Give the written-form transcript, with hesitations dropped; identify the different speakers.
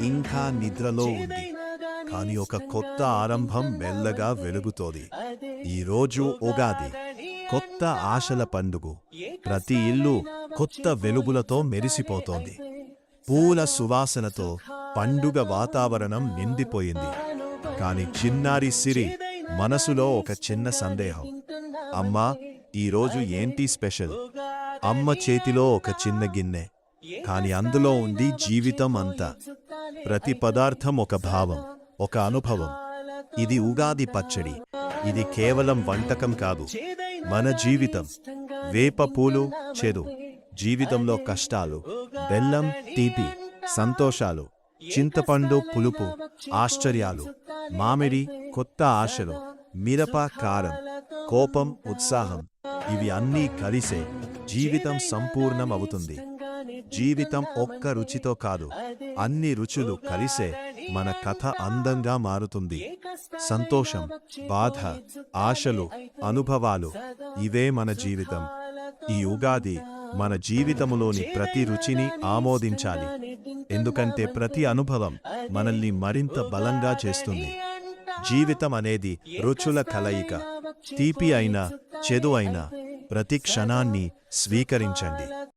Speaker 1: ఇంకా నిద్రలో ఉంది. కాని ఒక కొత్త ఆరంభం మెల్లగా వెలుగుతోంది. ఈరోజు ఉగాది, కొత్త ఆశల పండుగ. ప్రతి ఇల్లు కొత్త వెలుగులతో మెరిసిపోతోంది. పూల సువాసనతో పండుగ వాతావరణం నిండిపోయింది. కాని చిన్నారి సిరి మనసులో ఒక చిన్న సందేహం. అమ్మా, ఈరోజు ఏంటి స్పెషల్? అమ్మ చేతిలో ఒక చిన్న గిన్నె, కాని అందులో ఉంది జీవితం అంతా. ప్రతి పదార్థం ఒక భావం, ఒక అనుభవం. ఇది ఉగాది పచ్చడి. ఇది కేవలం వంటకం కాదు, మన జీవితం. వేప పూలు చేదు, జీవితంలో కష్టాలు. బెల్లం తీపి, సంతోషాలు. చింతపండు పులుపు, ఆశ్చర్యాలు. మామిడి కొత్త ఆశలు. మిరప కారం, కోపం ఉత్సాహం. ఇవి అన్నీ కలిసే జీవితం సంపూర్ణం అవుతుంది. జీవితం ఒక్క రుచితో కాదు, అన్ని రుచులు కలిసే మన కథ అందంగా మారుతుంది. సంతోషం, బాధ, ఆశలు, అనుభవాలు, ఇవే మన జీవితం. ఈ ఉగాది మన జీవితములోని ప్రతి రుచిని ఆమోదించాలి. ఎందుకంటే ప్రతి అనుభవం మనల్ని మరింత బలంగా చేస్తుంది. జీవితం అనేది రుచుల కలయిక. తీపి అయినా, చేదు అయినా, ప్రతి క్షణాన్ని స్వీకరించండి.